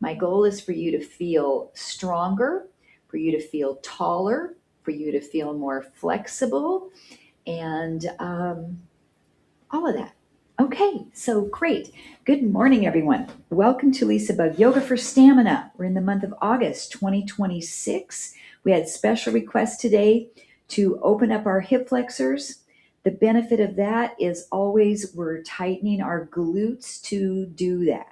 My goal is for you to feel stronger, for you to feel taller, for you to feel more flexible, and all of that. Okay, so great. Good morning, everyone. Welcome to LisaBug Yoga for Stamina. We're in the month of August 2026. We had special requests today to open up our hip flexors. The benefit of that is always we're tightening our glutes to do that.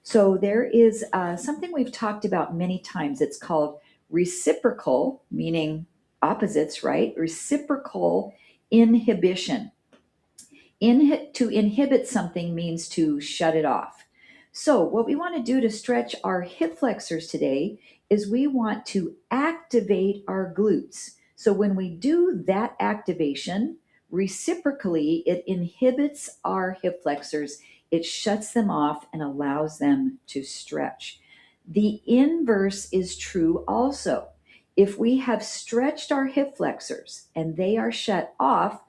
So there is something we've talked about many times. It's called reciprocal, meaning opposites, right? Reciprocal inhibition. To inhibit something means to shut it off. So what we want to do to stretch our hip flexors today is we want to activate our glutes. So when we do that activation, reciprocally, it inhibits our hip flexors, it shuts them off and allows them to stretch. The inverse is true also. If we have stretched our hip flexors and they are shut off,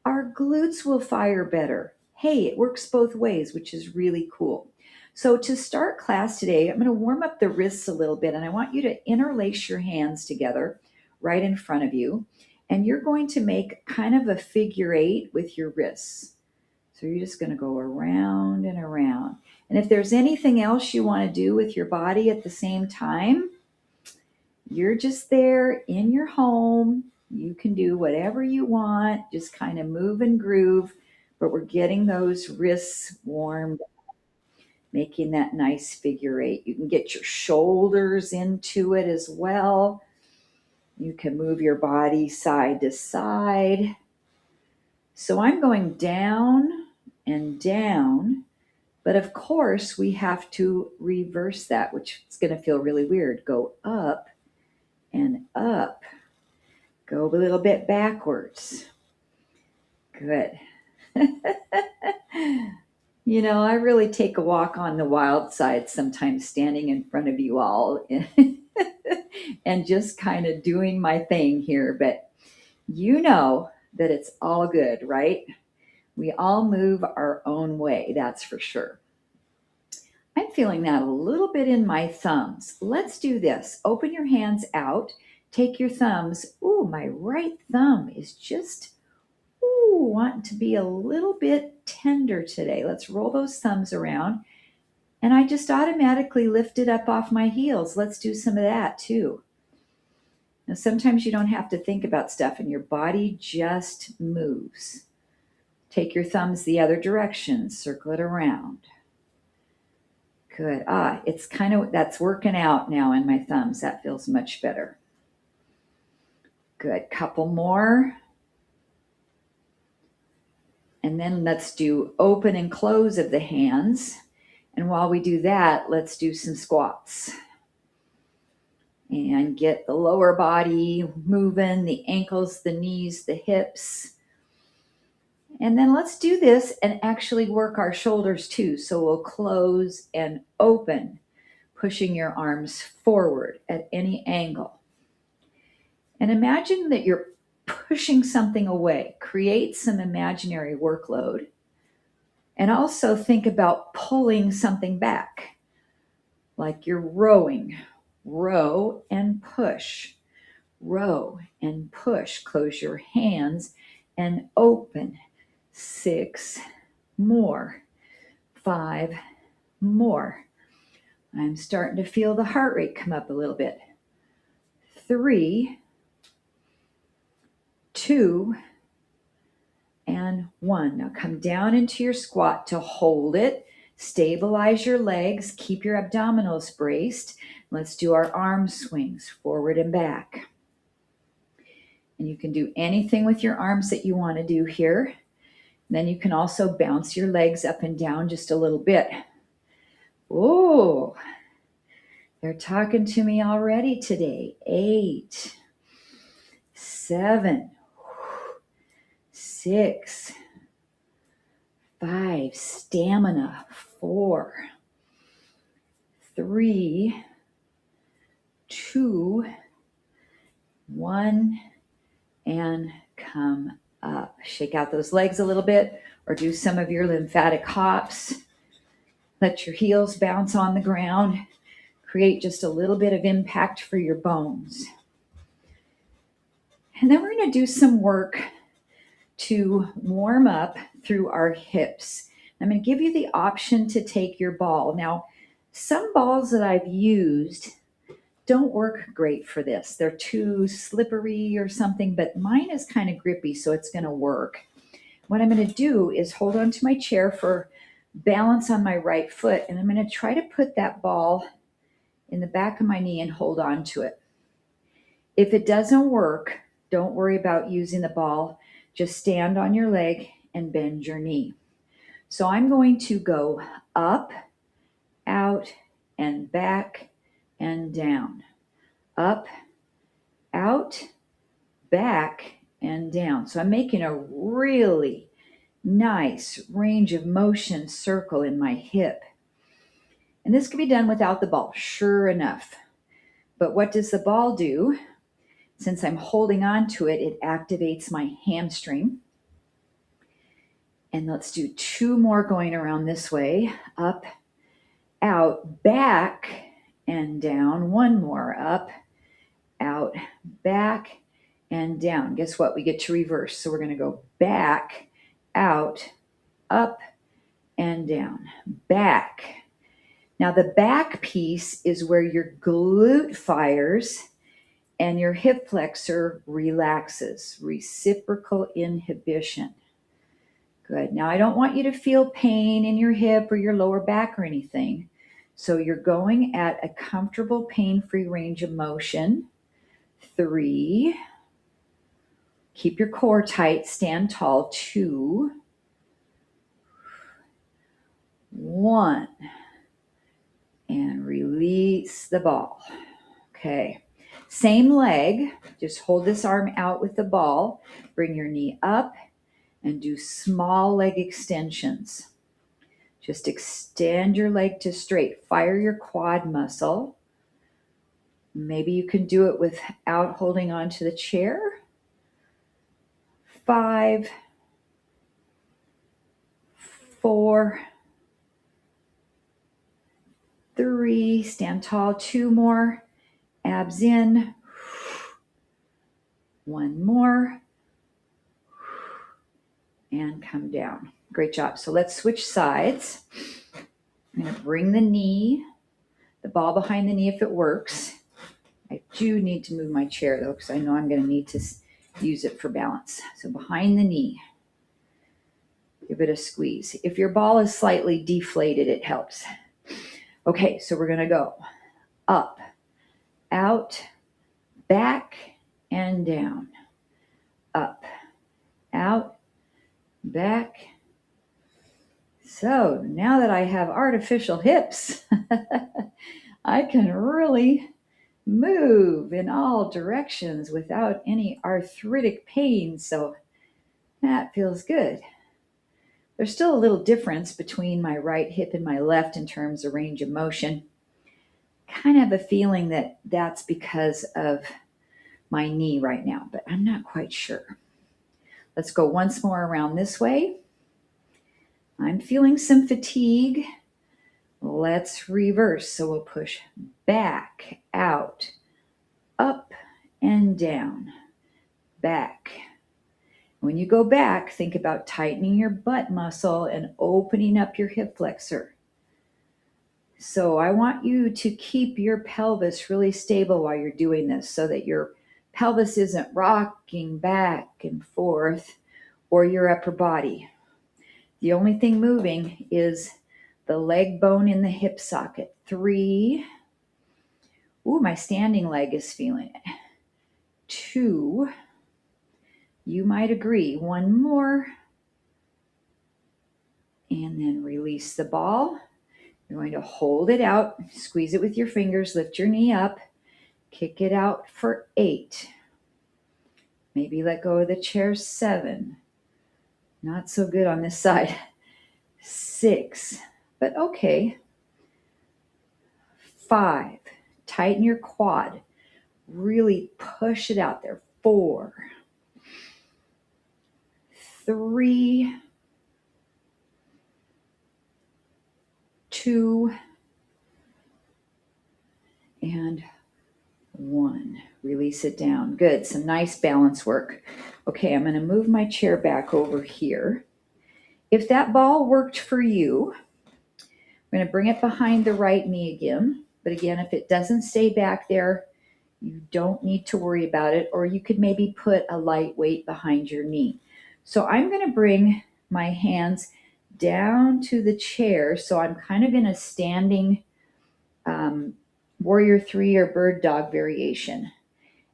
our glutes will fire better. Hey, it works both ways, which is really cool. So to start class today, I'm going to warm up the wrists a little bit, and I want you to interlace your hands together right in front of you, and you're going to make kind of a figure eight with your wrists. So you're just going to go around and around. And if there's anything else you want to do with your body at the same time, you're just there in your home. You can do whatever you want, just kind of move and groove, but we're getting those wrists warmed up, making that nice figure eight. You can get your shoulders into it as well. You can move your body side to side. So I'm going down and down, but of course we have to reverse that, which is going to feel really weird. Go up and up. Go a little bit backwards. Good. You know, I really take a walk on the wild side sometimes, standing in front of you all and just kind of doing my thing here. But you know that it's all good, right? We all move our own way, that's for sure. I'm feeling that a little bit in my thumbs. Let's do this. Open your hands out. Take your thumbs. Ooh, my right thumb is just wanting to be a little bit tender today. Let's roll those thumbs around. And I just automatically lifted up off my heels. Let's do some of that too. Now, sometimes you don't have to think about stuff and your body just moves. Take your thumbs the other direction. Circle it around. Good. It's kind of, that's working out now in my thumbs. That feels much better. Good. Couple more. And then let's do open and close of the hands. And while we do that, let's do some squats. And get the lower body moving, the ankles, the knees, the hips. And then let's do this and actually work our shoulders too. So we'll close and open, pushing your arms forward at any angle. And imagine that you're pushing something away. Create some imaginary workload. And also think about pulling something back, like you're rowing. Row and push. Row and push. Close your hands and open. 6 more. 5 more. I'm starting to feel the heart rate come up a little bit. 3, 2, and 1. Now come down into your squat to hold it. Stabilize your legs. Keep your abdominals braced. Let's do our arm swings forward and back. And you can do anything with your arms that you want to do here. Then you can also bounce your legs up and down just a little bit. Oh, they're talking to me already today. 8, 7, 6, 5, stamina. 4, 3, 2, 1, and come up. Shake out those legs a little bit or do some of your lymphatic hops. Let your heels bounce on the ground. create just a little bit of impact for your bones. And then we're going to do some work to warm up through our hips. I'm going to give you the option to take your ball. Now, some balls that I've used don't work great for this. They're too slippery or something, but mine is kind of grippy, so it's going to work. What I'm going to do is hold on to my chair for balance on my right foot, and I'm going to try to put that ball in the back of my knee and hold on to it. If it doesn't work, don't worry about using the ball. Just stand on your leg and bend your knee. So I'm going to go up, out, and back, and down. Up, out, back, and down. So I'm making a really nice range of motion circle in my hip. And this can be done without the ball, sure enough. But what does the ball do? Since I'm holding on to it, it activates my hamstring. And let's do 2 more going around this way. Up, out, back, and down. 1 more. Up, out, back, and down. Guess what? We get to reverse. So we're going to go back, out, up, and down. Back. Now the back piece is where your glute fires and your hip flexor relaxes. Reciprocal inhibition. Good. Now I don't want you to feel pain in your hip or your lower back or anything. So you're going at a comfortable pain-free range of motion. 3. Keep your core tight, stand tall. 2. 1. And release the ball. Okay. Same leg. Just hold this arm out with the ball. Bring your knee up and do small leg extensions. Just extend your leg to straight. Fire your quad muscle. Maybe you can do it without holding on to the chair. 5, 4, 3, stand tall. 2 more. Abs in. 1 more. And come down. Great job. So let's switch sides. I'm going to bring the ball behind the knee if it works. I do need to move my chair though, because I know I'm going to need to use it for balance. So behind the knee, give it a squeeze. If your ball is slightly deflated, it helps. Okay, so we're going to go up, out, back, and down. Up, out, back. So now that I have artificial hips, I can really move in all directions without any arthritic pain. So that feels good. There's still a little difference between my right hip and my left in terms of range of motion. Kind of have a feeling that that's because of my knee right now, but I'm not quite sure. Let's go once more around this way. I'm feeling some fatigue. Let's reverse. So we'll push back, out, up, and down. Back. When you go back, think about tightening your butt muscle and opening up your hip flexor. So I want you to keep your pelvis really stable while you're doing this so that your pelvis isn't rocking back and forth or your upper body. The only thing moving is the leg bone in the hip socket. 3. Ooh, my standing leg is feeling it. 2. You might agree. 1 more. And then release the ball. You're going to hold it out, squeeze it with your fingers, lift your knee up, kick it out for 8. Maybe let go of the chair. 7. Not so good on this side. 6, but okay. 5, tighten your quad. Really push it out there. 4, 3, 2, and 1. Release it down. Good. Some nice balance work. Okay, I'm going to move my chair back over here. If that ball worked for you, I'm going to bring it behind the right knee again. But again, if it doesn't stay back there, you don't need to worry about it. Or you could maybe put a light weight behind your knee. So I'm going to bring my hands down to the chair. So I'm kind of in a standing warrior 3 or bird dog variation.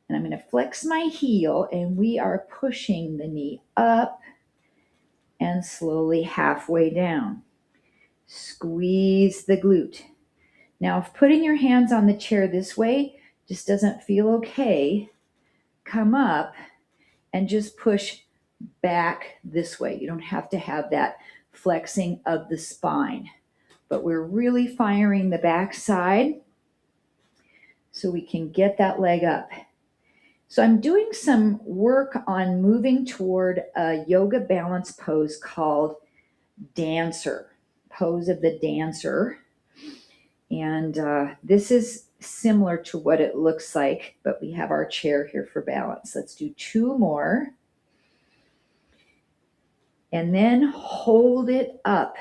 And I'm going to flex my heel, and we are pushing the knee up and slowly halfway down. Squeeze the glute. Now, if putting your hands on the chair this way just doesn't feel okay, come up and just push back this way. You don't have to have that flexing of the spine, but we're really firing the back side so we can get that leg up. So I'm doing some work on moving toward a yoga balance pose called dancer, pose of the dancer. And this is similar to what it looks like, but we have our chair here for balance. Let's do 2 more. And then hold it up.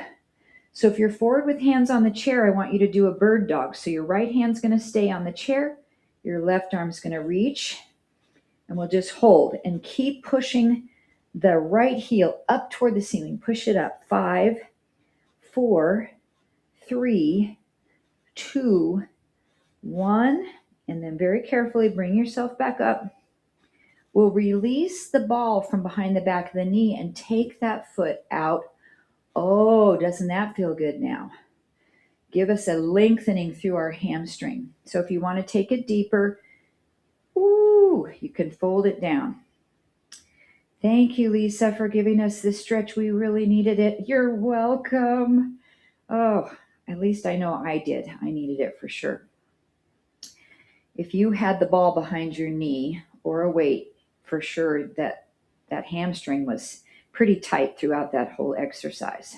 So if you're forward with hands on the chair, I want you to do a bird dog. So your right hand's going to stay on the chair. Your left arm's going to reach. And we'll just hold and keep pushing the right heel up toward the ceiling. Push it up. 5, 4, 3, 2, 1. And then very carefully bring yourself back up. We'll release the ball from behind the back of the knee and take that foot out. Oh, doesn't that feel good now? Give us a lengthening through our hamstring. So if you want to take it deeper, you can fold it down. Thank you, Lisa, for giving us this stretch. We really needed it. You're welcome. Oh, at least I know I did. I needed it for sure. If you had the ball behind your knee or a weight, for sure that hamstring was pretty tight throughout that whole exercise.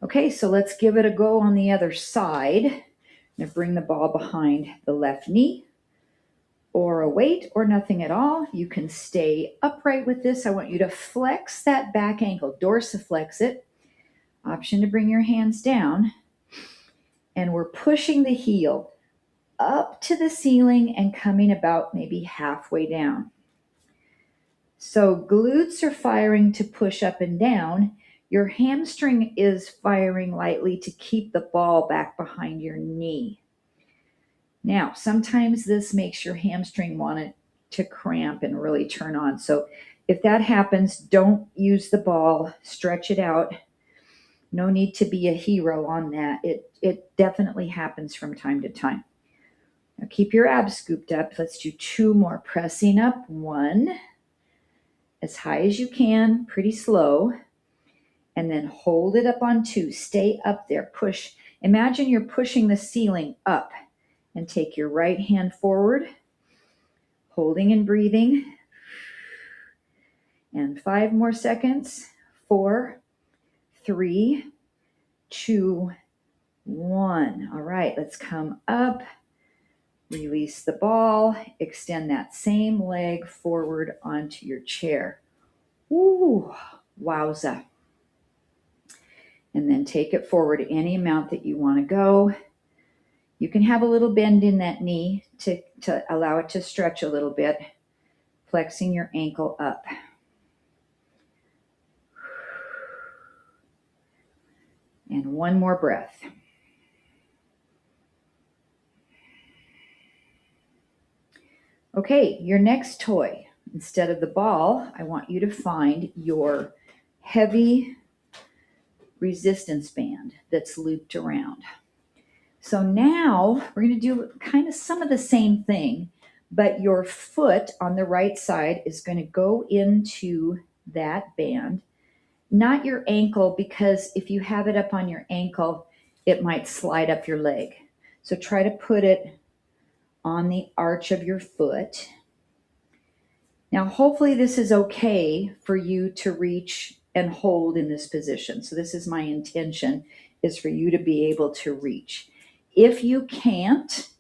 Okay, so let's give it a go on the other side. I'm going to bring the ball behind the left knee, or a weight, or nothing at all. You can stay upright with this. I want you to flex that back ankle, dorsiflex it. Option to bring your hands down. And we're pushing the heel up to the ceiling and coming about maybe halfway down. So glutes are firing to push up and down. Your hamstring is firing lightly to keep the ball back behind your knee. Now, sometimes this makes your hamstring want it to cramp and really turn on. So if that happens, don't use the ball. Stretch it out. No need to be a hero on that. It definitely happens from time to time. Now keep your abs scooped up. Let's do 2 more. Pressing up. 1. As high as you can, pretty slow. And then hold it up on 2. Stay up there. Push. Imagine you're pushing the ceiling up. And take your right hand forward, holding and breathing. And 5 more seconds. 4, 3, 2, 1. All right, let's come up. Release the ball. Extend that same leg forward onto your chair. Ooh, wowza. And then take it forward any amount that you want to go. You can have a little bend in that knee to allow it to stretch a little bit, flexing your ankle up. And 1 more breath. Okay, your next toy. Instead of the ball, I want you to find your heavy resistance band that's looped around. So now we're going to do kind of some of the same thing, but your foot on the right side is going to go into that band, not your ankle, because if you have it up on your ankle, it might slide up your leg. So try to put it on the arch of your foot. Now, hopefully this is okay for you to reach and hold in this position. So this is my intention, is for you to be able to reach. If you can't,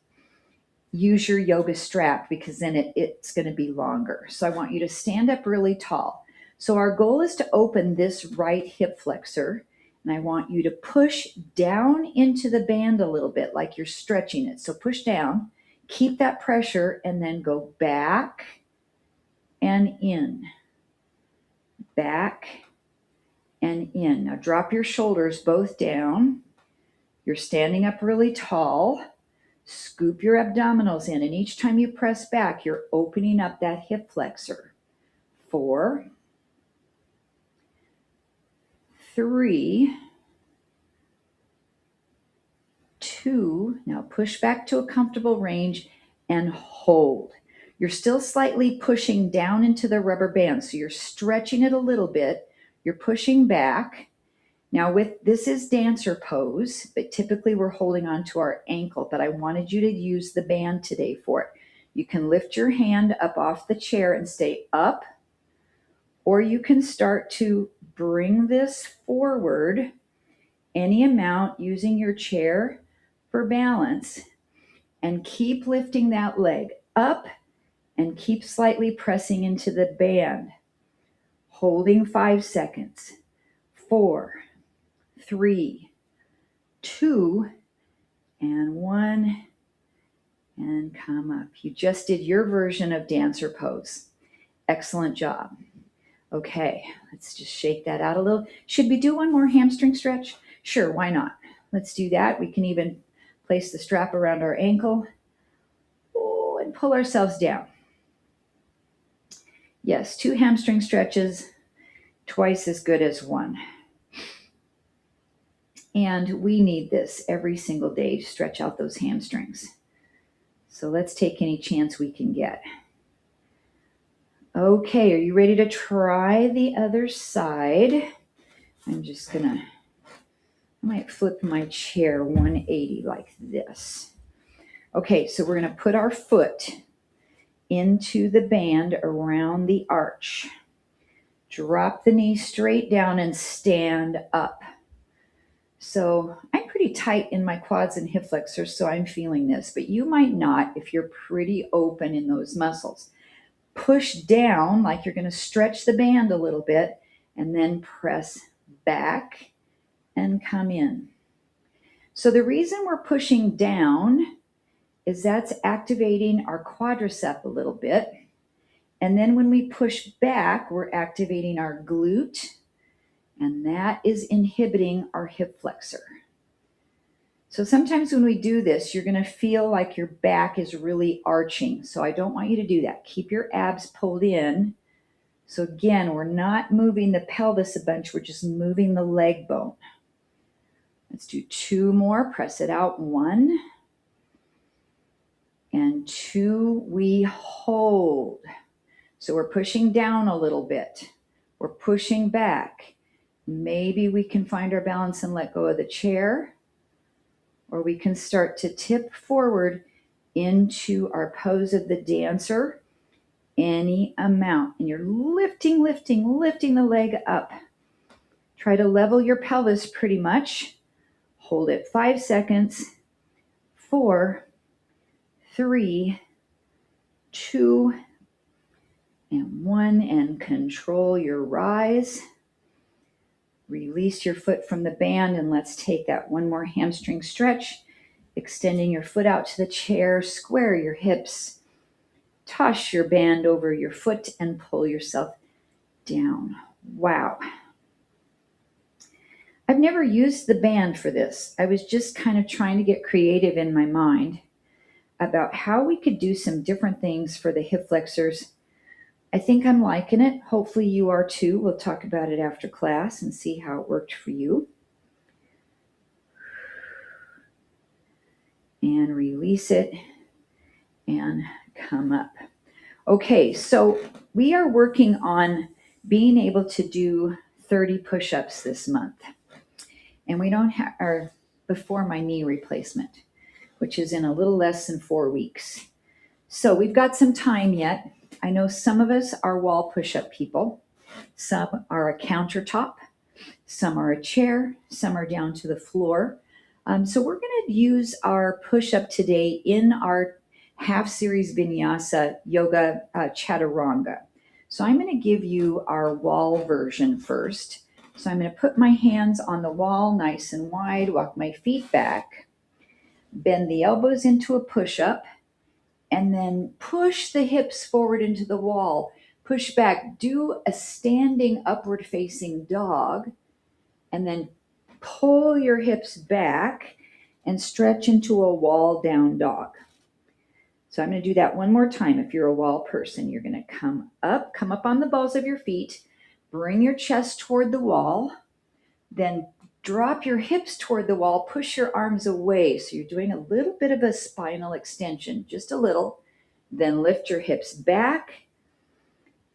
use your yoga strap because then it's going to be longer. So I want you to stand up really tall. So our goal is to open this right hip flexor, and I want you to push down into the band a little bit like you're stretching it. So push down, keep that pressure, and then go back and in, back and in. Now drop your shoulders both down. You're standing up really tall. Scoop your abdominals in, and each time you press back, you're opening up that hip flexor. 4, 3, 2. Now push back to a comfortable range and hold. You're still slightly pushing down into the rubber band, so you're stretching it a little bit. You're pushing back. Now this is dancer pose, but typically we're holding on to our ankle, but I wanted you to use the band today for it. You can lift your hand up off the chair and stay up, or you can start to bring this forward any amount using your chair for balance, and keep lifting that leg up and keep slightly pressing into the band, holding 5 seconds. 4, 3, 2, and 1, and come up. You just did your version of dancer pose. Excellent job. Okay, let's just shake that out a little. Should we do one more hamstring stretch? Sure, why not? Let's do that. We can even place the strap around our ankle. Oh, and pull ourselves down. Yes, 2 hamstring stretches, twice as good as 1. And we need this every single day to stretch out those hamstrings. So let's take any chance we can get. Okay, are you ready to try the other side? I'm just gonna, I might flip my chair 180 like this. Okay, so we're gonna put our foot into the band around the arch. Drop the knee straight down and stand up. So I'm pretty tight in my quads and hip flexors, so I'm feeling this, but you might not if you're pretty open in those muscles. Push down like you're going to stretch the band a little bit, and then press back and come in. So the reason we're pushing down is that's activating our quadricep a little bit. And then when we push back, we're activating our glute, and that is inhibiting our hip flexor. So sometimes when we do this, you're going to feel like your back is really arching. So I don't want you to do that. Keep your abs pulled in. So again, we're not moving the pelvis a bunch. We're just moving the leg bone. Let's do 2 more. Press it out. 1 and 2. We hold. So we're pushing down a little bit. We're pushing back. Maybe we can find our balance and let go of the chair, or we can start to tip forward into our pose of the dancer any amount. And you're lifting the leg up. Try to level your pelvis pretty much. Hold it 5 seconds. 4, 3, 2, and 1, and control your rise. Release your foot from the band, and let's take that one more hamstring stretch. Extending your foot out to the chair, square your hips, toss your band over your foot, and pull yourself down. Wow. I've never used the band for this. I was just kind of trying to get creative in my mind about how we could do some different things for the hip flexors. I think I'm liking it. Hopefully you are too. We'll talk about it after class and see how it worked for you. And release it and come up. Okay, so we are working on being able to do 30 push-ups this month. And we don't have our before my knee replacement, which is in a little less than 4 weeks. So we've got some time yet. I know some of us are wall push-up people. Some are a countertop. Some are a chair. Some are down to the floor. So we're going to use our push-up today in our half series vinyasa yoga chaturanga. So I'm going to give you our wall version first. So I'm going to put my hands on the wall nice and wide, walk my feet back, bend the elbows into a push-up, and then push the hips forward into the wall. Push back, do a standing upward facing dog, and then pull your hips back and stretch into a wall down dog. So I'm going to do that one more time. If you're a wall person, you're going to come up on the balls of your feet, bring your chest toward the wall, then drop your hips toward the wall, push your arms away. So you're doing a little bit of a spinal extension, just a little. Then lift your hips back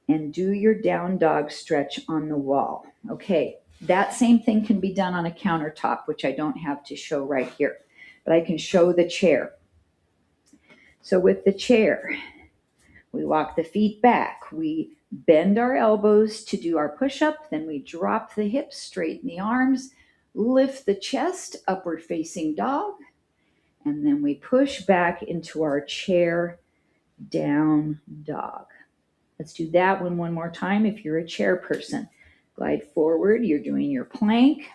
and do your down dog stretch on the wall. Okay, that same thing can be done on a countertop, which I don't have to show right here, but I can show the chair. So with the chair, we walk the feet back, we bend our elbows to do our push-up, then we drop the hips, straighten the arms, lift the chest, upward facing dog, and then we push back into our chair, down dog. Let's do that one more time. If you're a chair person, glide forward, you're doing your plank,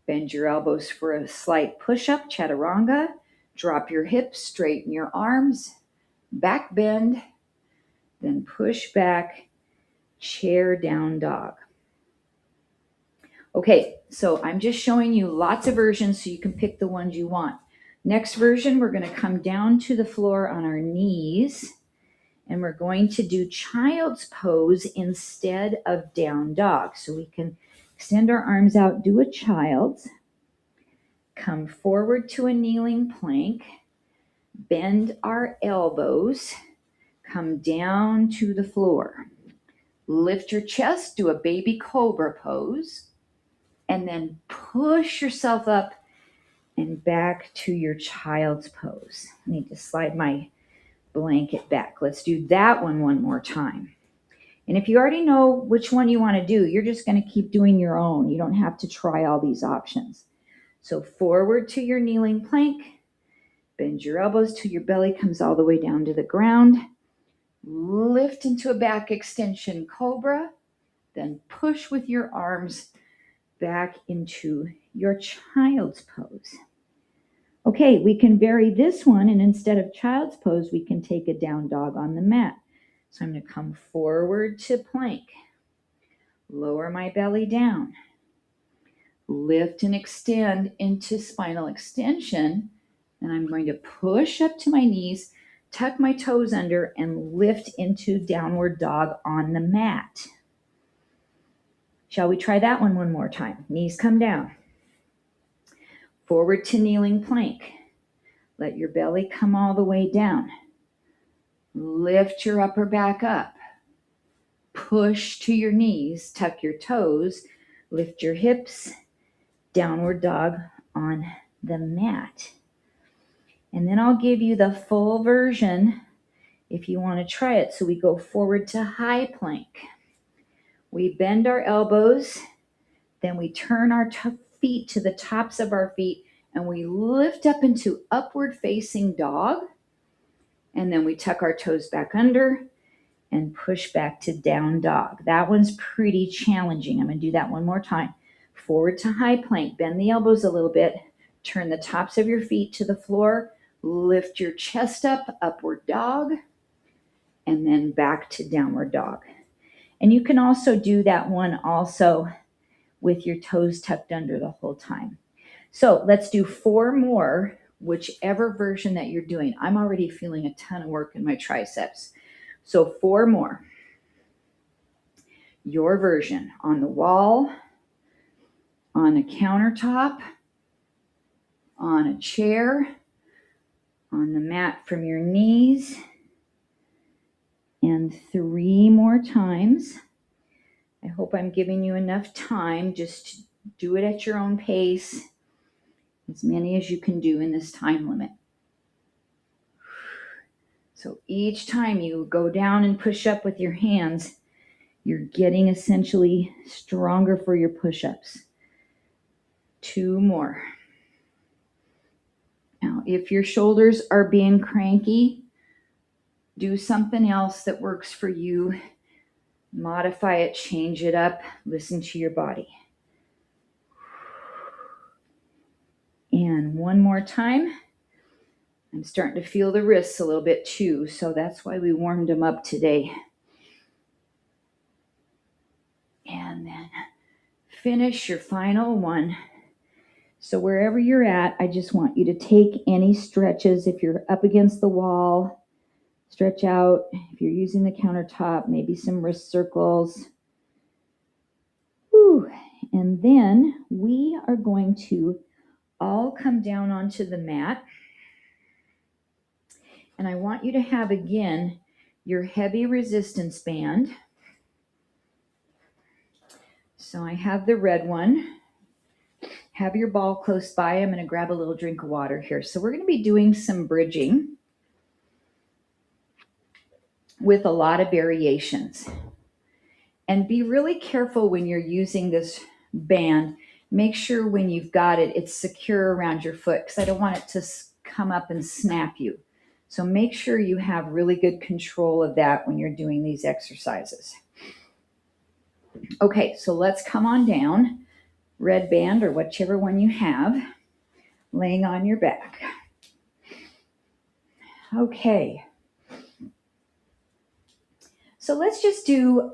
bend your elbows for a slight push-up, chaturanga, drop your hips, straighten your arms, back bend, then push back, chair down dog. Okay, so I'm just showing you lots of versions so you can pick the ones you want. Next version, we're going to come down to the floor on our knees, and we're going to do child's pose instead of down dog. So we can extend our arms out, do a child's, come forward to a kneeling plank, bend our elbows, come down to the floor. Lift your chest, do a baby cobra pose, and then push yourself up and back to your child's pose. I need to slide my blanket back. Let's do that one more time. And if you already know which one you want to do, you're just going to keep doing your own. You don't have to try all these options. So forward to your kneeling plank, bend your elbows till your belly comes all the way down to the ground. Lift into a back extension cobra, then push with your arms back into your child's pose. Okay, we can vary this one, and instead of child's pose, we can take a down dog on the mat. So I'm going to come forward to plank, lower my belly down, lift and extend into spinal extension, and I'm going to push up to my knees, tuck my toes under, and lift into downward dog on the mat. Shall we try that one more time? Knees come down. Forward to kneeling plank. Let your belly come all the way down. Lift your upper back up. Push to your knees, tuck your toes, lift your hips, downward dog on the mat. And then I'll give you the full version if you want to try it. So we go forward to high plank. We bend our elbows, then we turn our feet to the tops of our feet, and we lift up into upward facing dog. And then we tuck our toes back under and push back to down dog. That one's pretty challenging. I'm going to do that one more time. Forward to high plank, bend the elbows a little bit, turn the tops of your feet to the floor, lift your chest up, upward dog, and then back to downward dog. And you can also do that one also with your toes tucked under the whole time. So let's do 4 more, whichever version that you're doing. I'm already feeling a ton of work in my triceps. So 4 more. Your version on the wall, on a countertop, on a chair, on the mat from your knees, and 3 more times. I hope I'm giving you enough time. Just do it at your own pace, as many as you can do in this time limit. So each time you go down and push up with your hands, you're getting essentially stronger for your push-ups. 2 more. Now, if your shoulders are being cranky, Do something else that works for you. Modify it, change it up, listen to your body. And one more time. I'm starting to feel the wrists a little bit too, so that's why we warmed them up today. And then finish your final one. So wherever you're at, I just want you to take any stretches. If you're up against the wall, stretch out. If you're using the countertop, maybe some wrist circles. Whew. And then we are going to all come down onto the mat. And I want you to have, again, your heavy resistance band. So I have the red one. Have your ball close by. I'm going to grab a little drink of water here. So we're going to be doing some bridging with a lot of variations. And be really careful when you're using this band. Make sure when you've got it, it's secure around your foot, because I don't want it to come up and snap you. So make sure you have really good control of that when you're doing these exercises. Okay, so let's come on down. Red band or whichever one you have, laying on your back. Okay. So let's just do,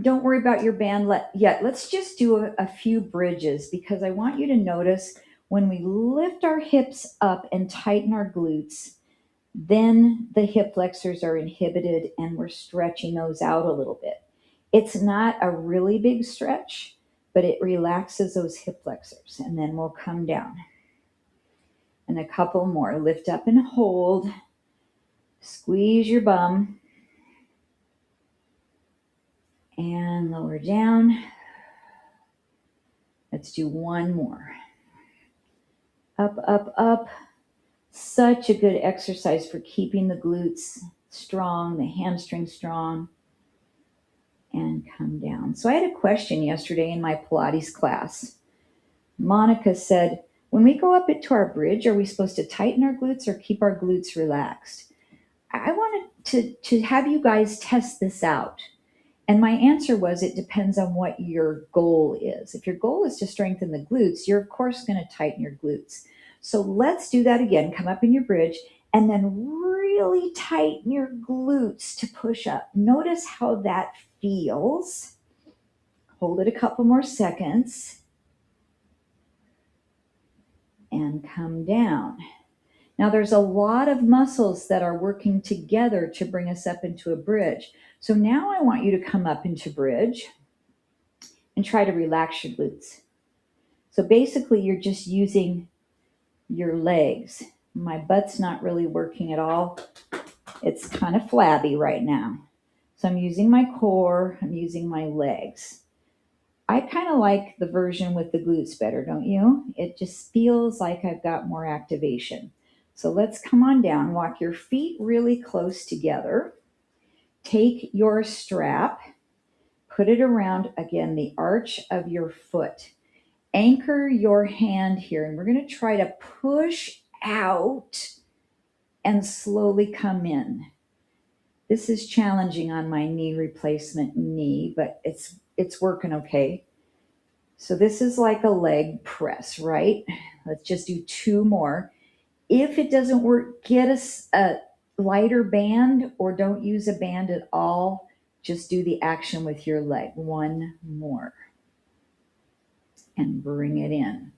don't worry about your band yet. Let's just do a few bridges, because I want you to notice when we lift our hips up and tighten our glutes, then the hip flexors are inhibited and we're stretching those out a little bit. It's not a really big stretch, but it relaxes those hip flexors, and then we'll come down. And a couple more. Lift up and hold. Squeeze your bum. And lower down. Let's do one more. Up, up, up. Such a good exercise for keeping the glutes strong, the hamstrings strong. And come down. So I had a question yesterday in my Pilates class. Monica said, when we go up to our bridge, are we supposed to tighten our glutes or keep our glutes relaxed? I wanted to have you guys test this out. And my answer was, it depends on what your goal is. If your goal is to strengthen the glutes, you're of course going to tighten your glutes. So let's do that again. Come up in your bridge and then really tighten your glutes to push up. Notice how that feels. Hold it a couple more seconds. And come down. Now there's a lot of muscles that are working together to bring us up into a bridge. So now I want you to come up into bridge and try to relax your glutes. So basically you're just using your legs. My butt's not really working at all. It's kind of flabby right now. So I'm using my core, I'm using my legs. I kind of like the version with the glutes better, don't you? It just feels like I've got more activation. So let's come on down, walk your feet really close together. Take your strap, put it around, again, the arch of your foot. Anchor your hand here, and we're going to try to push out and slowly come in. This is challenging on my knee replacement knee, but it's working okay. So this is like a leg press, right? Let's just do two more. If it doesn't work, get a lighter band, or don't use a band at all. Just do the action with your leg. One more. And bring it in.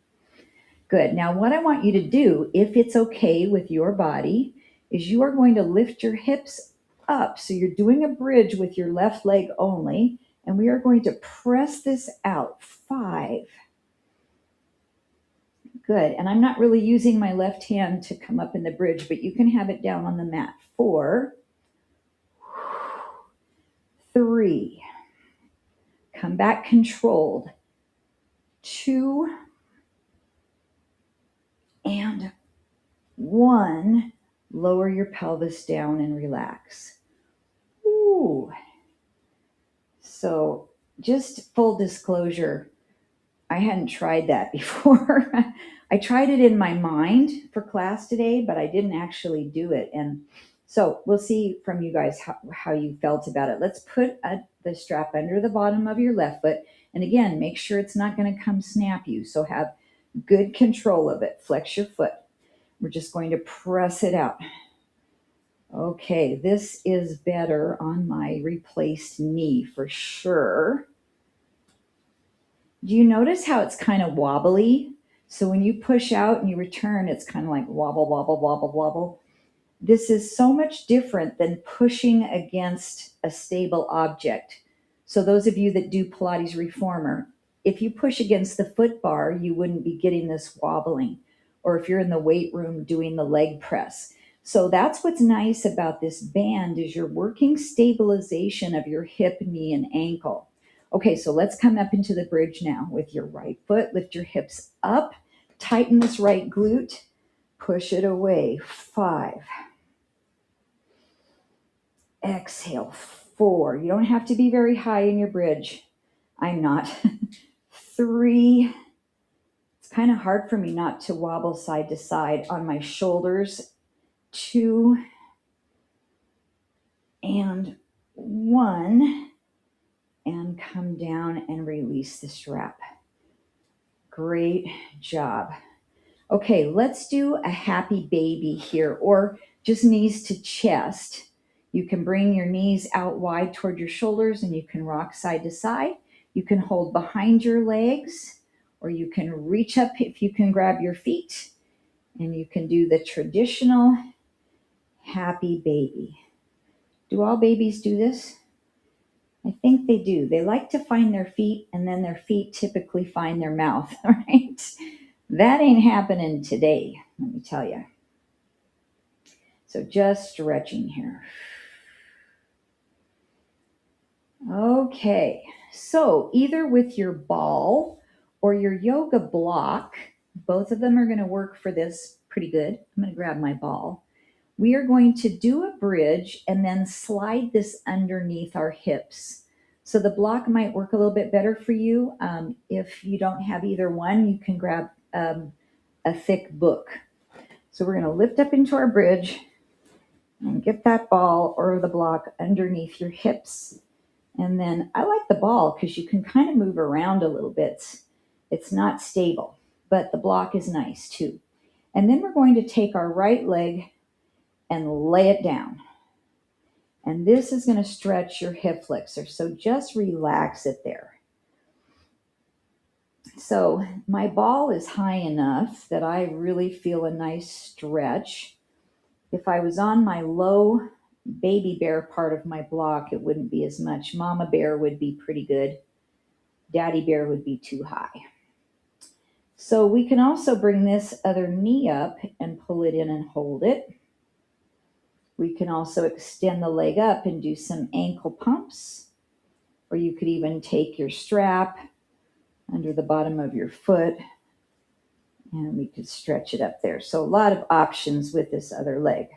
Good. Now what I want you to do, if it's okay with your body, is you are going to lift your hips up. So you're doing a bridge with your left leg only, and we are going to press this out. 5. Good. And I'm not really using my left hand to come up in the bridge, but you can have it down on the mat. 4, 3, come back controlled. 2, and 1. Lower your pelvis down and relax. Ooh. So just full disclosure, I hadn't tried that before. I tried it in my mind for class today, but I didn't actually do it. And So we'll see from you guys how you felt about it. Let's put the strap under the bottom of your left foot. And again, make sure it's not going to come snap you. So have good control of it. Flex your foot. We're just going to press it out. Okay, this is better on my replaced knee for sure. Do you notice how it's kind of wobbly? So when you push out and you return, it's kind of like wobble, wobble, wobble, wobble. This is so much different than pushing against a stable object. So those of you that do Pilates Reformer, if you push against the foot bar, you wouldn't be getting this wobbling. Or if you're in the weight room doing the leg press. So that's what's nice about this band is you're working stabilization of your hip, knee, and ankle. Okay, so let's come up into the bridge now with your right foot. Lift your hips up, tighten this right glute, push it away. 5. Exhale, 4. You don't have to be very high in your bridge. I'm not. 3. It's kind of hard for me not to wobble side to side on my shoulders. 2 and 1. And come down and release the strap. Great job. Okay, let's do a happy baby here, or just knees to chest. You can bring your knees out wide toward your shoulders and you can rock side to side. You can hold behind your legs, or you can reach up if you can grab your feet, and you can do the traditional happy baby. Do all babies do this? I think they do. They like to find their feet, and then their feet typically find their mouth, right? That ain't happening today, let me tell you. So just stretching here. Okay, so either with your ball or your yoga block, both of them are going to work for this pretty good. I'm going to grab my ball. We are going to do a bridge and then slide this underneath our hips. So the block might work a little bit better for you. If you don't have either one, you can grab a thick book. So we're going to lift up into our bridge and get that ball or the block underneath your hips. And then I like the ball because you can kind of move around a little bit. It's not stable, but the block is nice too. And then we're going to take our right leg and lay it down. And this is going to stretch your hip flexor. So just relax it there. So my ball is high enough that I really feel a nice stretch. If I was on my low baby bear part of my block, it wouldn't be as much. Mama bear would be pretty good. Daddy bear would be too high. So we can also bring this other knee up and pull it in and hold it. We can also extend the leg up and do some ankle pumps. Or you could even take your strap under the bottom of your foot and we could stretch it up there. So a lot of options with this other leg.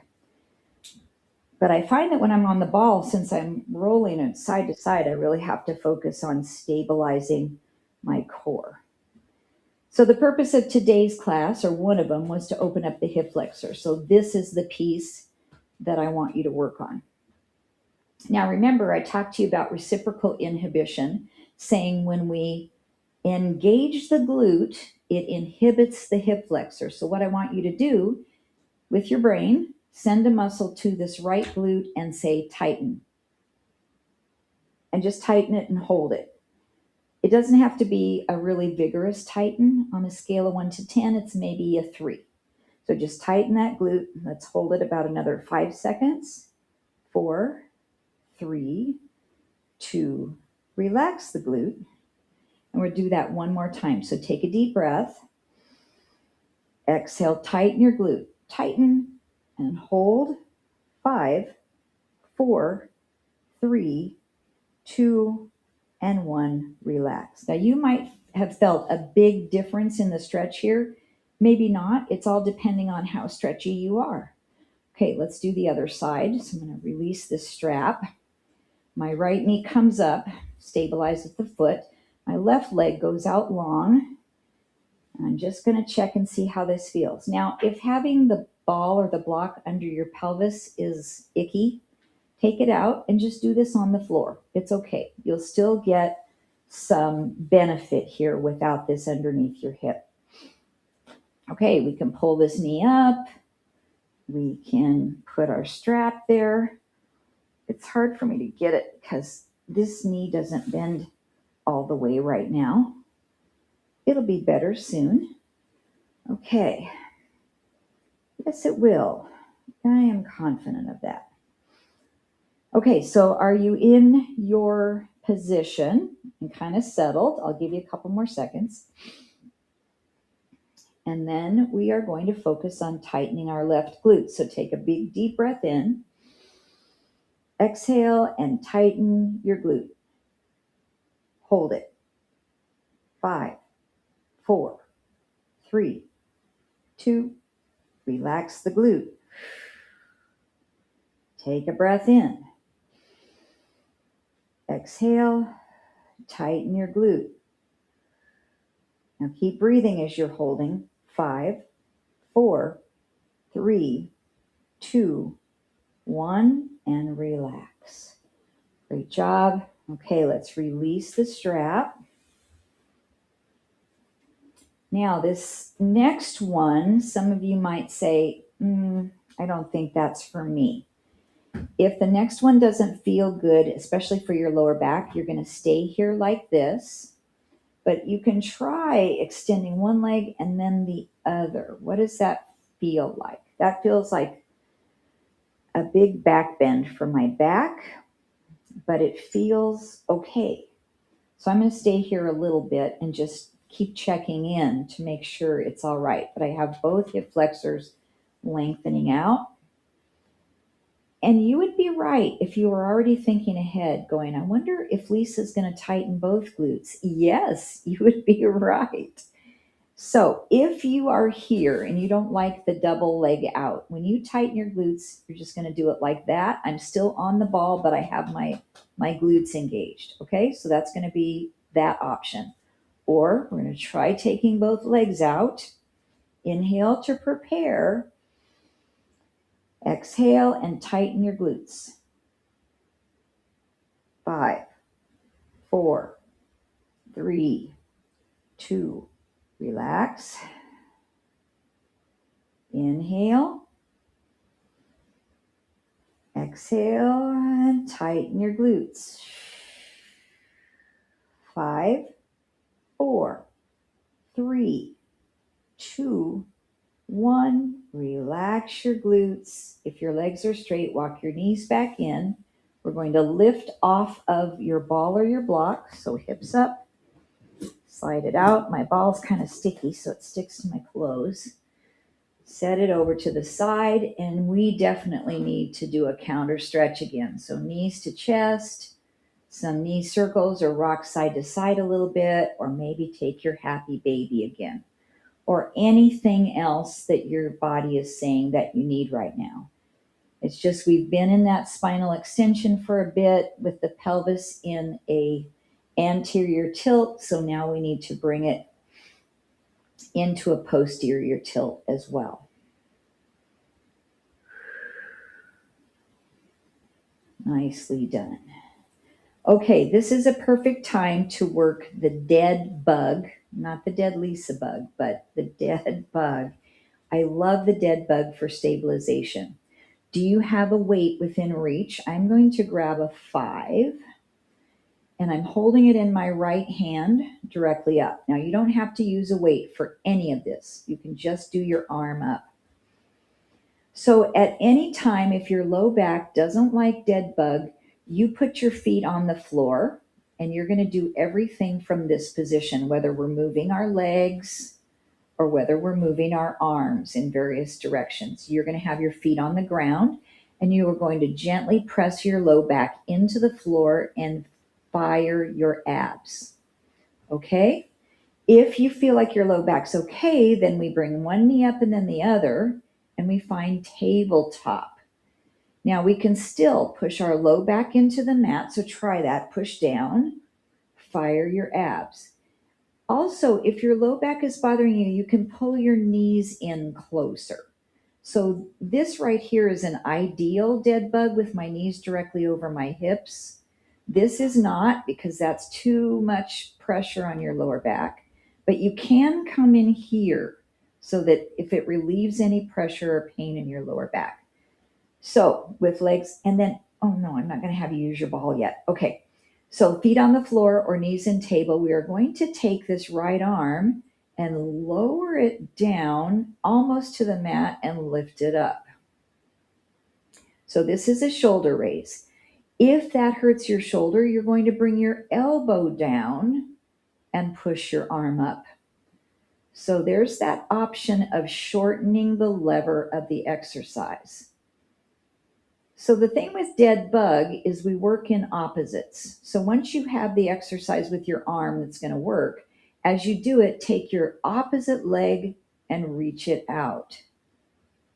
But I find that when I'm on the ball, since I'm rolling it side to side, I really have to focus on stabilizing my core. So the purpose of today's class, or one of them, was to open up the hip flexor. So this is the piece that I want you to work on. Now remember, I talked to you about reciprocal inhibition, saying when we engage the glute, it inhibits the hip flexor. So what I want you to do with your brain, send a muscle to this right glute and say tighten. And just tighten it and hold it. It doesn't have to be a really vigorous tighten. On a scale of 1 to 10, it's maybe a 3. So just tighten that glute. Let's hold it about another 5 seconds. 4, 3, 2, relax the glute. And we'll do that one more time. So take a deep breath. Exhale, tighten your glute. Tighten and hold. 5, 4, 3, 2, and 1, relax. Now you might have felt a big difference in the stretch here. Maybe not. It's all depending on how stretchy you are. Okay, let's do the other side. So I'm going to release this strap. My right knee comes up, stabilize with the foot. My left leg goes out long. I'm just going to check and see how this feels. Now, if having the ball or the block under your pelvis is icky, take it out and just do this on the floor. It's okay. You'll still get some benefit here without this underneath your hip. Okay, we can pull this knee up. We can put our strap there. It's hard for me to get it because this knee doesn't bend all the way right now. It'll be better soon. Okay. Yes, it will. I am confident of that. Okay, so are you in your position and kind of settled? I'll give you a couple more seconds. And then we are going to focus on tightening our left glute. So take a big deep breath in. Exhale and tighten your glute. Hold it. 5, 4, 3, 2. Relax the glute. Take a breath in. Exhale. Tighten your glute. Now keep breathing as you're holding. 5, 4, 3, 2, 1, and relax. Great job. Okay, let's release the strap. Now this next one, some of you might say, I don't think that's for me. If the next one doesn't feel good, especially for your lower back, you're going to stay here like this. But you can try extending one leg and then the other. What does that feel like? That feels like a big back bend for my back, but it feels okay. So I'm going to stay here a little bit and just keep checking in to make sure it's all right. But I have both hip flexors lengthening out. And you would be right if you were already thinking ahead, going, I wonder if Lisa's going to tighten both glutes. Yes, you would be right. So if you are here and you don't like the double leg out, when you tighten your glutes, you're just going to do it like that. I'm still on the ball, but I have my glutes engaged. Okay, so that's going to be that option. Or we're going to try taking both legs out. Inhale to prepare. Exhale and tighten your glutes. 5, 4, 3, 2, relax. Inhale. Exhale and tighten your glutes. 5, 4, 3, 2, 1. Relax your glutes. If your legs are straight, walk your knees back in. We're going to lift off of your ball or your block. So hips up, slide it out. My ball's kind of sticky, so it sticks to my clothes. Set it over to the side, and we definitely need to do a counter stretch again. So knees to chest, some knee circles or rock side to side a little bit, or maybe take your happy baby again, or anything else that your body is saying that you need right now. It's just we've been in that spinal extension for a bit with the pelvis in a anterior tilt, so now we need to bring it into a posterior tilt as well. Nicely done. Okay, this is a perfect time to work the dead bug, not the dead LisaBug, but the dead bug. I love the dead bug for stabilization. Do you have a weight within reach? I'm going to grab a 5, and I'm holding it in my right hand directly up. Now, you don't have to use a weight for any of this. You can just do your arm up. So at any time, if your low back doesn't like dead bug, you put your feet on the floor, and you're going to do everything from this position, whether we're moving our legs or whether we're moving our arms in various directions. You're going to have your feet on the ground, and you are going to gently press your low back into the floor and fire your abs. Okay? If you feel like your low back's okay, then we bring one knee up and then the other, and we find tabletop. Now we can still push our low back into the mat, so try that. Push down, fire your abs. Also, if your low back is bothering you, you can pull your knees in closer. So this right here is an ideal dead bug with my knees directly over my hips. This is not, because that's too much pressure on your lower back. But you can come in here so that if it relieves any pressure or pain in your lower back. So with legs, and then, oh no, I'm not going to have you use your ball yet. Okay, so feet on the floor or knees in table. We are going to take this right arm and lower it down almost to the mat and lift it up. So this is a shoulder raise. If that hurts your shoulder, you're going to bring your elbow down and push your arm up. So there's that option of shortening the lever of the exercise. So the thing with dead bug is we work in opposites. So once you have the exercise with your arm that's going to work, as you do it, take your opposite leg and reach it out.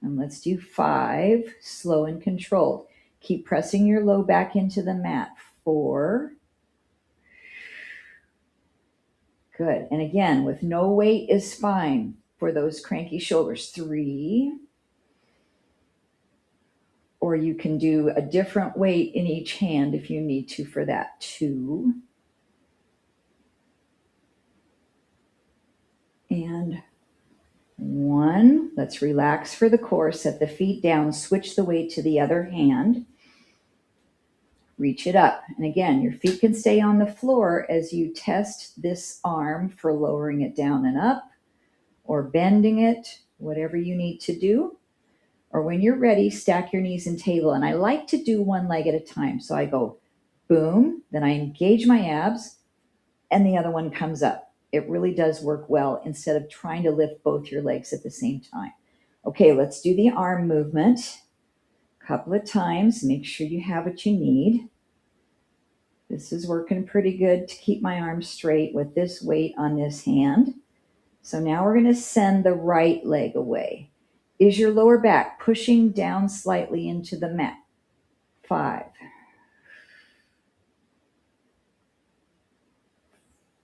And let's do 5, slow and controlled. Keep pressing your low back into the mat. 4. Good. And again, with no weight is fine for those cranky shoulders. 3. Or you can do a different weight in each hand if you need to for that. 2. And 1. Let's relax for the core. Set the feet down. Switch the weight to the other hand. Reach it up. And again, your feet can stay on the floor as you test this arm for lowering it down and up or bending it, whatever you need to do. Or when you're ready, stack your knees in table. And I like to do one leg at a time. So I go boom, then I engage my abs, and the other one comes up. It really does work well instead of trying to lift both your legs at the same time. Okay, let's do the arm movement a couple of times. Make sure you have what you need. This is working pretty good to keep my arm straight with this weight on this hand. So now we're going to send the right leg away. Is your lower back pushing down slightly into the mat? 5.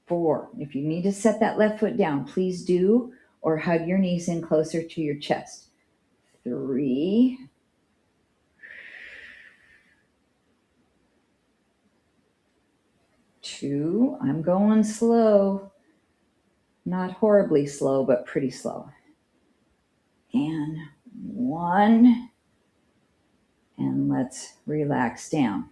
4. If you need to set that left foot down, please do, or hug your knees in closer to your chest. 3. 2. I'm going slow. Not horribly slow, but pretty slow. And 1. And let's relax down.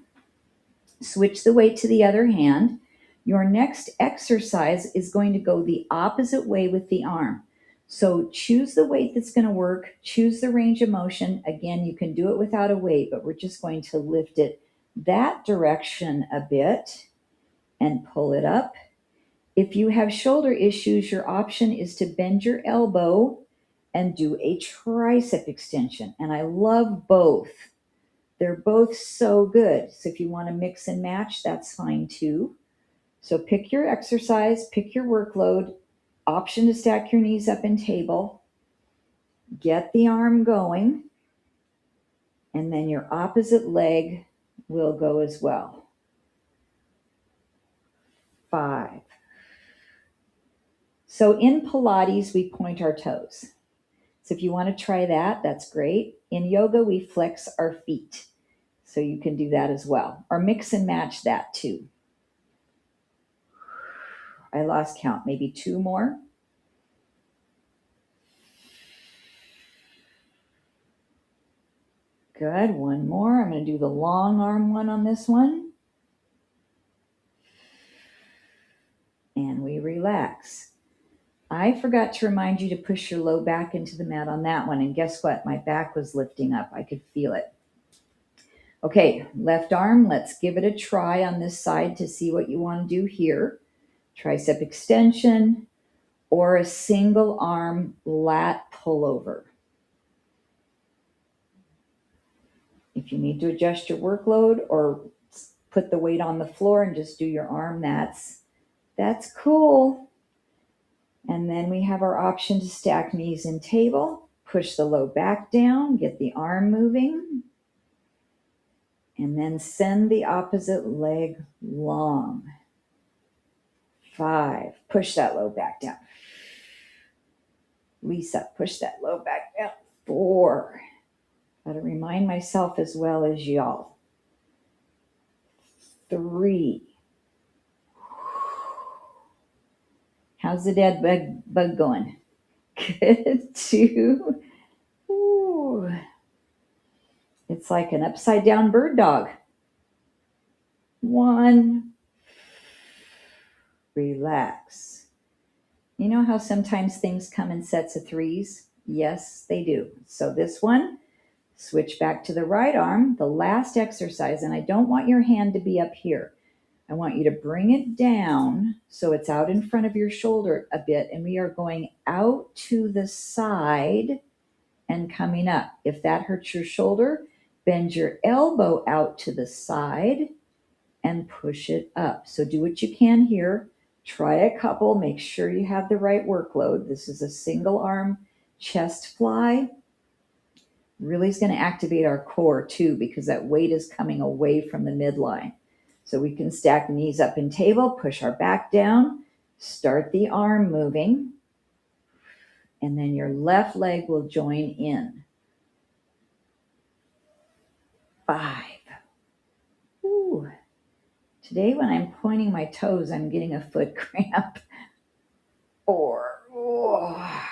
Switch the weight to the other hand. Your next exercise is going to go the opposite way with the arm. So choose the weight that's going to work. Choose the range of motion. Again, you can do it without a weight, but we're just going to lift it that direction a bit and pull it up. If you have shoulder issues, your option is to bend your elbow and do a tricep extension. And I love both. They're both so good. So if you want to mix and match, that's fine too. So pick your exercise, pick your workload, option to stack your knees up in table, get the arm going, and then your opposite leg will go as well. 5. So in Pilates, we point our toes. So if you want to try that, that's great. In yoga, we flex our feet. So you can do that as well, or mix and match that too. I lost count, maybe 2 more. Good, 1 more. I'm going to do the long arm one on this one. And we relax. I forgot to remind you to push your low back into the mat on that one. And guess what? My back was lifting up. I could feel it. Okay, left arm, let's give it a try on this side to see what you want to do here. Tricep extension or a single arm lat pullover. If you need to adjust your workload or put the weight on the floor and just do your arm, that's cool. And then we have our option to stack knees in table, push the low back down, get the arm moving, and then send the opposite leg long. 5, push that low back down. Lisa, push that low back down. 4. Got to remind myself as well as y'all. 3. How's the dead bug going? Good. 2. Ooh. It's like an upside down bird dog. 1. Relax. You know how sometimes things come in sets of 3s? Yes, they do. So this one, switch back to the right arm, the last exercise, and I don't want your hand to be up here. I want you to bring it down so it's out in front of your shoulder a bit, and we are going out to the side and coming up. If that hurts your shoulder, bend your elbow out to the side and push it up. So do what you can here. Try a couple, make sure you have the right workload. This is a single arm chest fly. Really is going to activate our core too, because that weight is coming away from the midline. So we can stack knees up in table, push our back down, start the arm moving, and then your left leg will join in. 5. Ooh. Today when I'm pointing my toes, I'm getting a foot cramp. 4. Oh.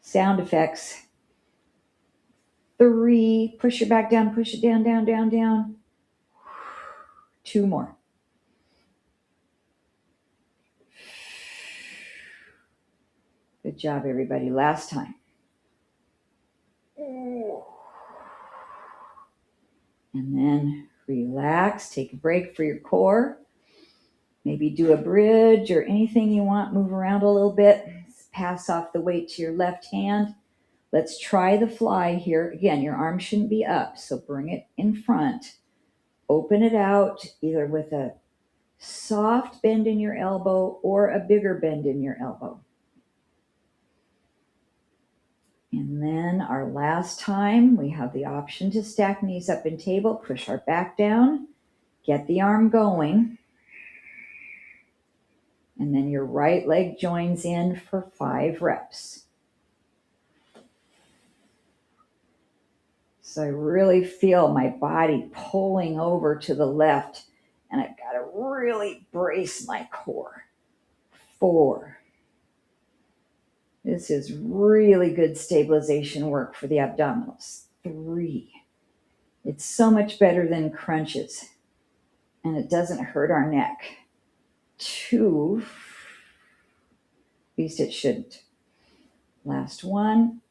Sound effects. 3. Push your back down, push it down, down, down, down. 2 more. Good job, everybody. Last time. And then relax, take a break for your core. Maybe do a bridge or anything you want. Move around a little bit. Pass off the weight to your left hand. Let's try the fly here. Again, your arm shouldn't be up, so bring it in front. Open it out either with a soft bend in your elbow or a bigger bend in your elbow. And then our last time, we have the option to stack knees up in table, push our back down, get the arm going. And then your right leg joins in for 5 reps. So I really feel my body pulling over to the left, and I've got to really brace my core. 4. This is really good stabilization work for the abdominals. 3. It's so much better than crunches, and it doesn't hurt our neck. 2. At least it shouldn't. Last one.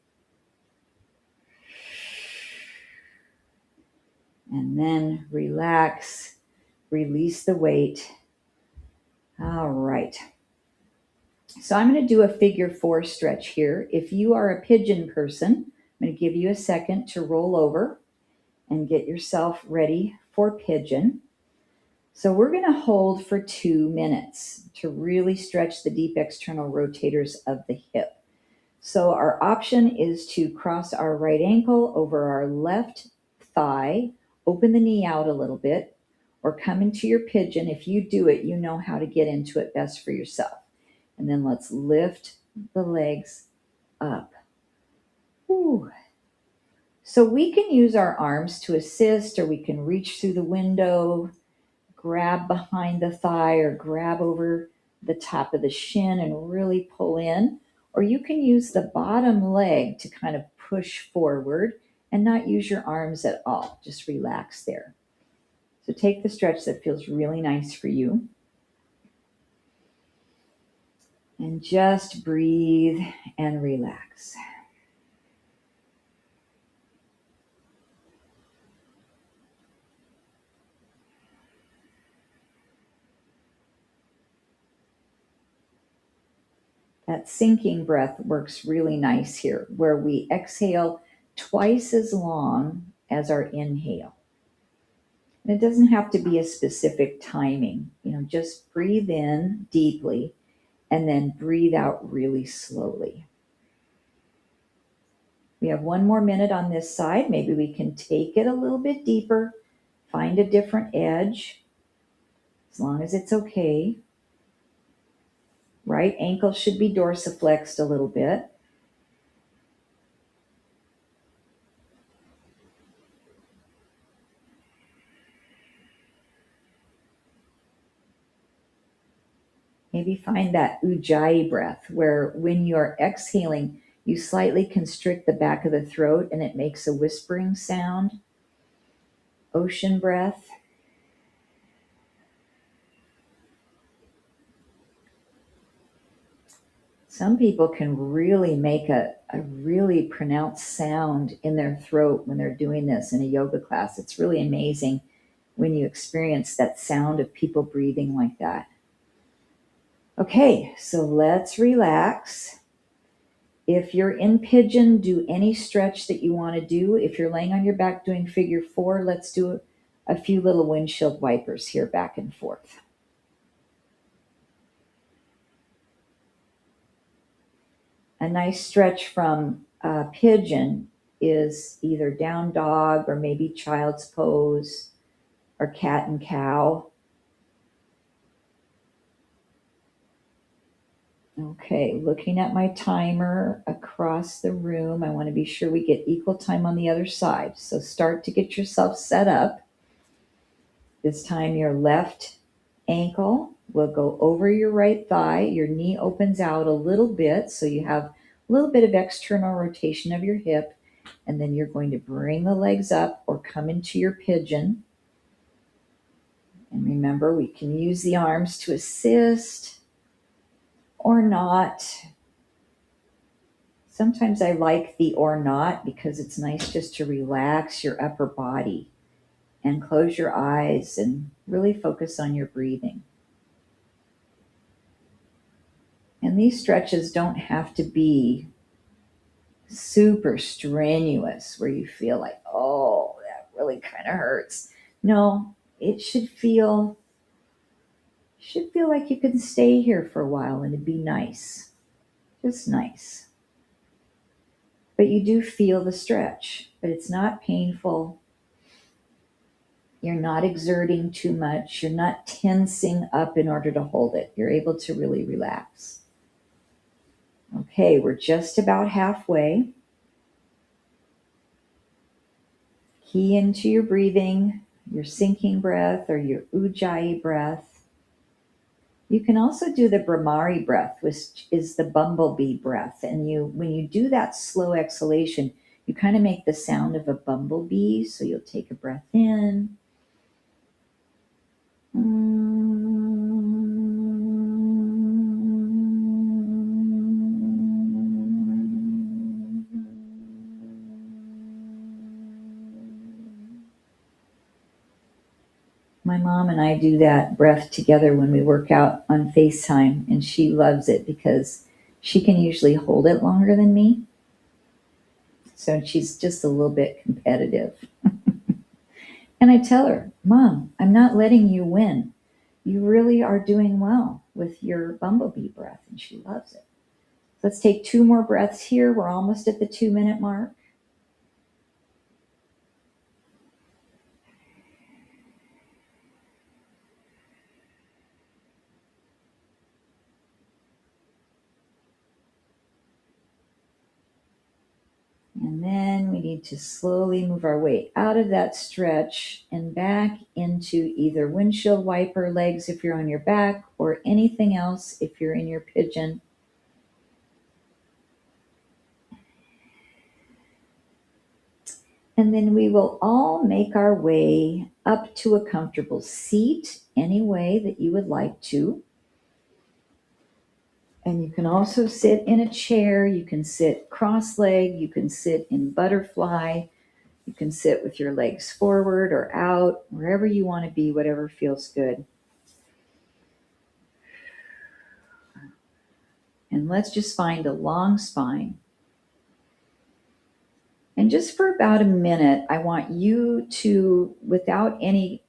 And then relax, release the weight. All right. So I'm going to do a figure 4 stretch here. If you are a pigeon person, I'm going to give you a second to roll over and get yourself ready for pigeon. So we're going to hold for 2 minutes to really stretch the deep external rotators of the hip. So our option is to cross our right ankle over our left thigh, open the knee out a little bit, or come into your pigeon. If you do it, you know how to get into it best for yourself. And then let's lift the legs up. Ooh. So we can use our arms to assist, or we can reach through the window, grab behind the thigh, or grab over the top of the shin and really pull in. Or you can use the bottom leg to kind of push forward and not use your arms at all. Just relax there. So take the stretch that feels really nice for you. And just breathe and relax. That sinking breath works really nice here, where we exhale twice as long as our inhale. And it doesn't have to be a specific timing. Just breathe in deeply and then breathe out really slowly. We have 1 more minute on this side. Maybe we can take it a little bit deeper, find a different edge, as long as it's okay. Right ankle should be dorsiflexed a little bit. Maybe find that ujjayi breath where when you're exhaling, you slightly constrict the back of the throat and it makes a whispering sound. Ocean breath. Some people can really make a really pronounced sound in their throat when they're doing this in a yoga class. It's really amazing when you experience that sound of people breathing like that. Okay, so let's relax. If you're in pigeon, do any stretch that you want to do. If you're laying on your back doing figure 4, let's do a few little windshield wipers here back and forth. A nice stretch from pigeon is either down dog or maybe child's pose or cat and cow. Okay, looking at my timer across the room, I want to be sure we get equal time on the other side. So start to get yourself set up. This time your left ankle will go over your right thigh. Your knee opens out a little bit, so you have a little bit of external rotation of your hip. And then you're going to bring the legs up or come into your pigeon. And remember, we can use the arms to assist or not. Sometimes I like the or not because it's nice just to relax your upper body and close your eyes and really focus on your breathing. And these stretches don't have to be super strenuous where you feel like, oh, that really kind of hurts. No, it should feel like you can stay here for a while and it'd be nice. Just nice. But you do feel the stretch, but it's not painful. You're not exerting too much. You're not tensing up in order to hold it. You're able to really relax. Okay, we're just about halfway. Key into your breathing, your sinking breath or your ujjayi breath. You can also do the Brahmari breath, which is the bumblebee breath. And when you do that slow exhalation, you kind of make the sound of a bumblebee. So you'll take a breath in. My mom and I do that breath together when we work out on FaceTime, and she loves it because she can usually hold it longer than me. So she's just a little bit competitive. And I tell her, Mom, I'm not letting you win. You really are doing well with your bumblebee breath, and she loves it. Let's take 2 more breaths here. We're almost at the 2-minute mark. And then we need to slowly move our way out of that stretch and back into either windshield wiper legs if you're on your back or anything else if you're in your pigeon. And then we will all make our way up to a comfortable seat any way that you would like to. And you can also sit in a chair. You can sit cross-legged. You can sit in butterfly. You can sit with your legs forward or out, wherever you want to be, whatever feels good. And let's just find a long spine. And just for about a minute, I want you to, without any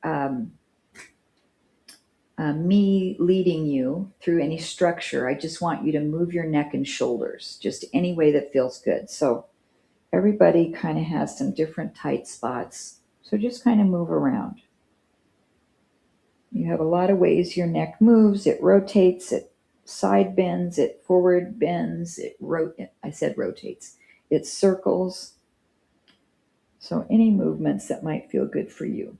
me leading you through any structure, I just want you to move your neck and shoulders, just any way that feels good. So everybody kind of has some different tight spots. So just kind of move around. You have a lot of ways your neck moves. It rotates, it side bends, it forward bends, I said rotates. It circles. So any movements that might feel good for you.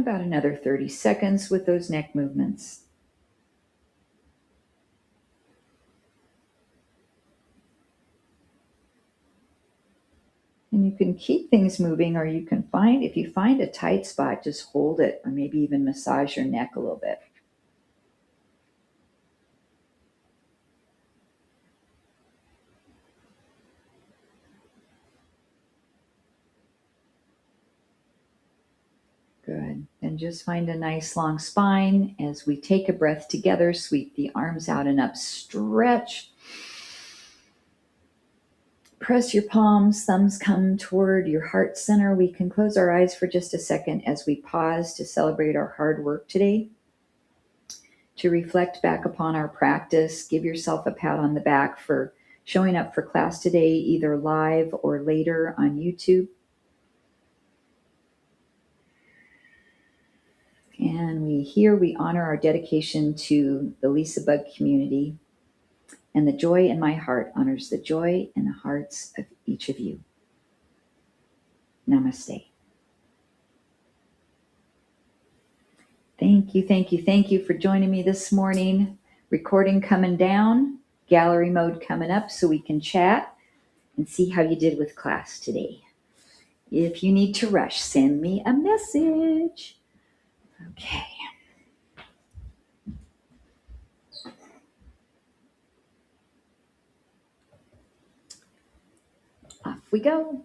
About another 30 seconds with those neck movements. And you can keep things moving, or you can find, if you find a tight spot, just hold it, or maybe even massage your neck a little bit. Good. And just find a nice long spine. As we take a breath together, sweep the arms out and up, stretch. Press your palms, thumbs come toward your heart center. We can close our eyes for just a second as we pause to celebrate our hard work today, to reflect back upon our practice. Give yourself a pat on the back for showing up for class today, either live or later on YouTube. And we honor our dedication to the LisaBug community. And the joy in my heart honors the joy in the hearts of each of you. Namaste. Thank you, thank you, thank you for joining me this morning. Recording coming down, gallery mode coming up so we can chat and see how you did with class today. If you need to rush, send me a message. Okay. Off we go.